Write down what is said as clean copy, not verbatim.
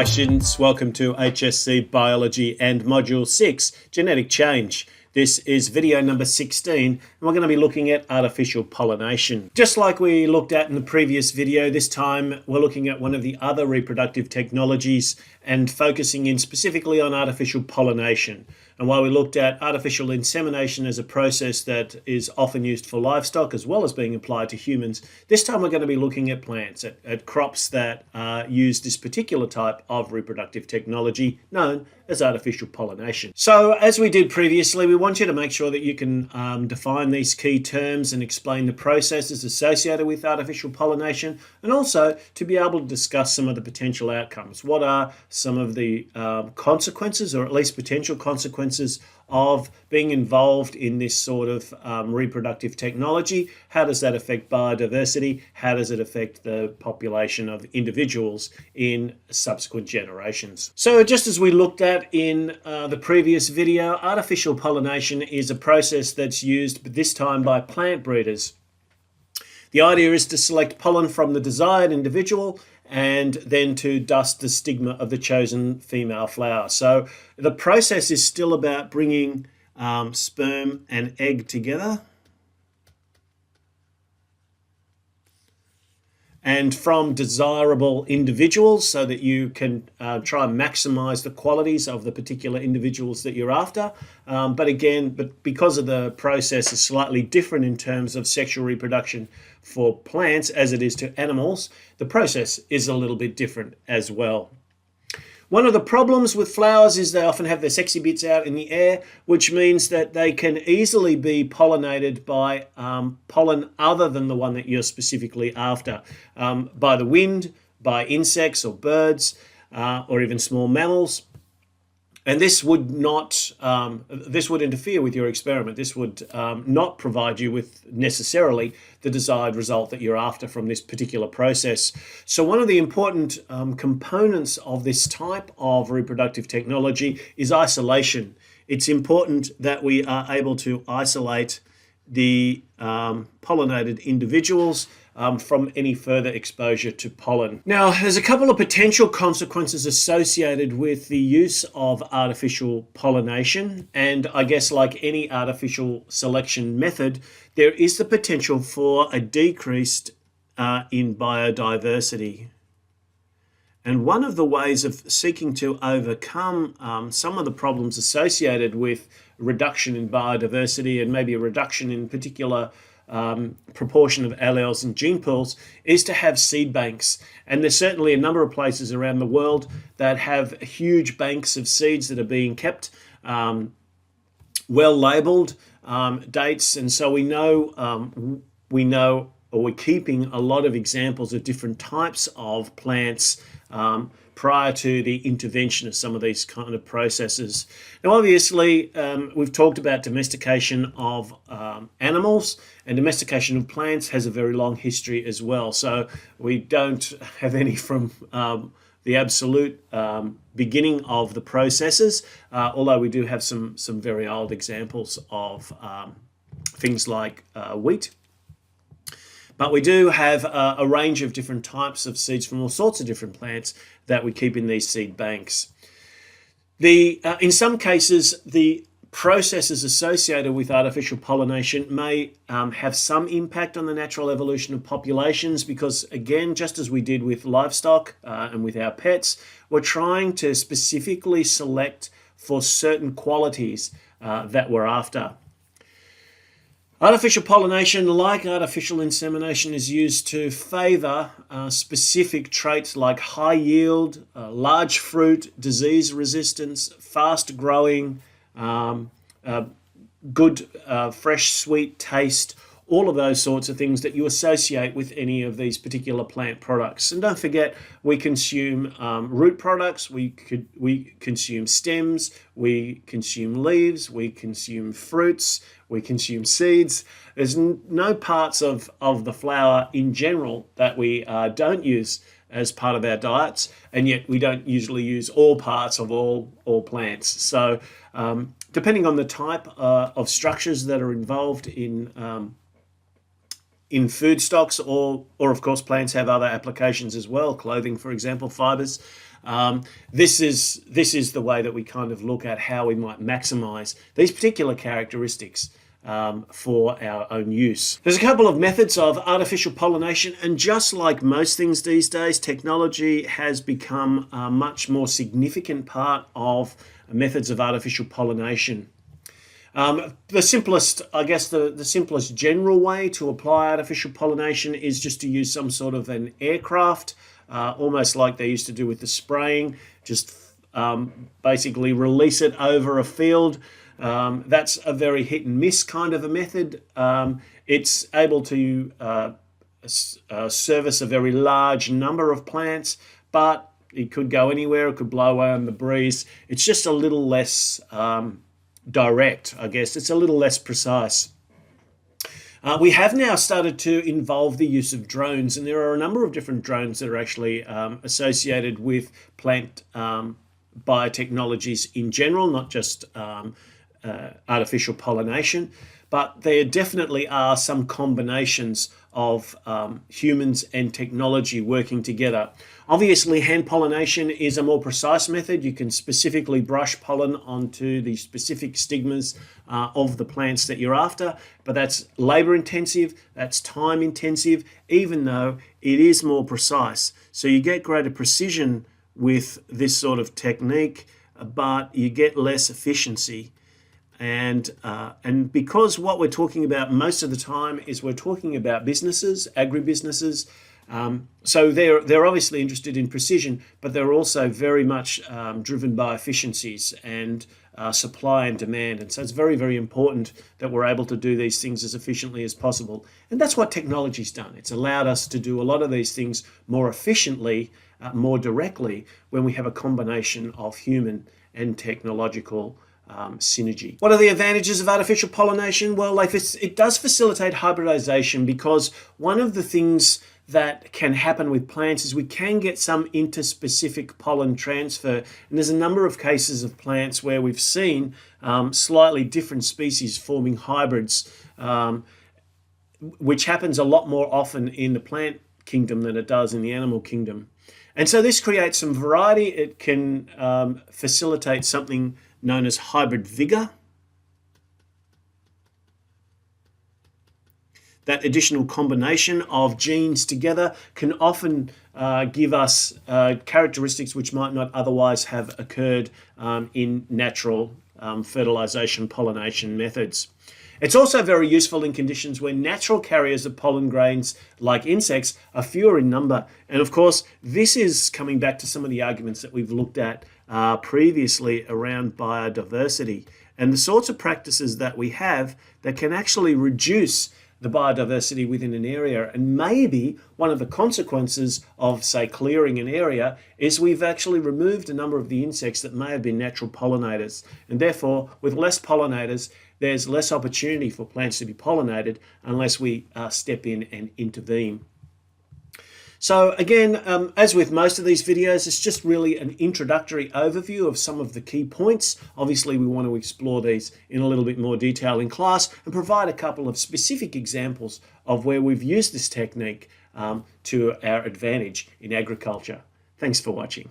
Hi students, welcome to HSC Biology and Module 6, Genetic Change. This is video number 16 and we're going to be looking at artificial pollination. Just like we looked at in the previous video, this time we're looking at one of the other reproductive technologies and focusing in specifically on artificial pollination. And while we looked at artificial insemination as a process that is often used for livestock as well as being applied to humans, this time we're going to be looking at plants, at crops that use this particular type of reproductive technology known as artificial pollination. So as we did previously, we want you to make sure that you can define these key terms and explain the processes associated with artificial pollination, and also to be able to discuss some of the potential outcomes. What are some of the consequences, or at least potential consequences, of being involved in this sort of reproductive technology? How does that affect biodiversity? How does it affect the population of individuals in subsequent generations? So just as we looked at in the previous video, artificial pollination is a process that's used, but this time by plant breeders. The idea is to select pollen from the desired individual and then to dust the stigma of the chosen female flower. So the process is still about bringing sperm and egg together, and from desirable individuals, so that you can try and maximize the qualities of the particular individuals that you're after. But because of the process is slightly different in terms of sexual reproduction for plants as it is to animals, the process is a little bit different as well. One of the problems with flowers is they often have their sexy bits out in the air, which means that they can easily be pollinated by pollen other than the one that you're specifically after, by the wind, by insects or birds, or even small mammals. And this would not, this would interfere with your experiment. This would not provide you with necessarily the desired result that you're after from this particular process. So one of the important components of this type of reproductive technology is isolation. It's important that we are able to isolate the pollinated individuals from any further exposure to pollen. Now, there's a couple of potential consequences associated with the use of artificial pollination, and I guess like any artificial selection method, there is the potential for a decrease in biodiversity. And one of the ways of seeking to overcome some of the problems associated with reduction in biodiversity, and maybe a reduction in particular proportion of alleles and gene pools, is to have seed banks. And there's certainly a number of places around the world that have huge banks of seeds that are being kept, well labeled dates, and so we know or we're keeping a lot of examples of different types of plants prior to the intervention of some of these kind of processes. Now, obviously, we've talked about domestication of animals, and domestication of plants has a very long history as well. So we don't have any from the absolute beginning of the processes, although we do have some very old examples of things like wheat. But we do have a range of different types of seeds from all sorts of different plants that we keep in these seed banks. In some cases, the processes associated with artificial pollination may have some impact on the natural evolution of populations, because, again, just as we did with livestock and with our pets, we're trying to specifically select for certain qualities that we're after. Artificial pollination, like artificial insemination, is used to favour specific traits like high yield, large fruit, disease resistance, fast growing, good fresh sweet taste, all of those sorts of things that you associate with any of these particular plant products. And don't forget, we consume root products, we consume stems, we consume leaves, we consume fruits, we consume seeds. There's no parts of the flower in general that we don't use as part of our diets, and yet we don't usually use all parts of all plants. So depending on the type of structures that are involved in in food stocks, or of course plants have other applications as well, clothing, for example, fibers. This is the way that we kind of look at how we might maximize these particular characteristics for our own use. There's a couple of methods of artificial pollination, and just like most things these days, technology has become a much more significant part of methods of artificial pollination. The simplest, I guess, the simplest general way to apply artificial pollination is just to use some sort of an aircraft, almost like they used to do with the spraying, just basically release it over a field. That's a very hit and miss kind of a method. It's able to service a very large number of plants, but it could go anywhere. It could blow away on the breeze. It's just a little less direct, I guess. It's a little less precise. We have now started to involve the use of drones, and there are a number of different drones that are actually associated with plant biotechnologies in general, not just artificial pollination, but there definitely are some combinations of humans and technology working together. Obviously, hand pollination is a more precise method. You can specifically brush pollen onto the specific stigmas of the plants that you're after, but that's labor intensive, that's time intensive, even though it is more precise. So you get greater precision with this sort of technique, but you get less efficiency. And because what we're talking about most of the time is we're talking about businesses, agribusinesses, so they're obviously interested in precision, but they're also very much driven by efficiencies and supply and demand. And so it's very, very important that we're able to do these things as efficiently as possible. And that's what technology's done. It's allowed us to do a lot of these things more efficiently, more directly, when we have a combination of human and technological synergy. What are the advantages of artificial pollination? Well, it does facilitate hybridization, because one of the things that can happen with plants is we can get some interspecific pollen transfer. And there's a number of cases of plants where we've seen slightly different species forming hybrids, which happens a lot more often in the plant kingdom than it does in the animal kingdom. And so this creates some variety. It can facilitate something known as hybrid vigor. That additional combination of genes together can often give us characteristics which might not otherwise have occurred in natural fertilization pollination methods. It's also very useful in conditions where natural carriers of pollen grains, like insects, are fewer in number. And of course, this is coming back to some of the arguments that we've looked at previously around biodiversity and the sorts of practices that we have that can actually reduce the biodiversity within an area. And maybe one of the consequences of, say, clearing an area is we've actually removed a number of the insects that may have been natural pollinators. And therefore, with less pollinators, there's less opportunity for plants to be pollinated unless we step in and intervene. So again, as with most of these videos, it's just really an introductory overview of some of the key points. Obviously, we want to explore these in a little bit more detail in class and provide a couple of specific examples of where we've used this technique to our advantage in agriculture. Thanks for watching.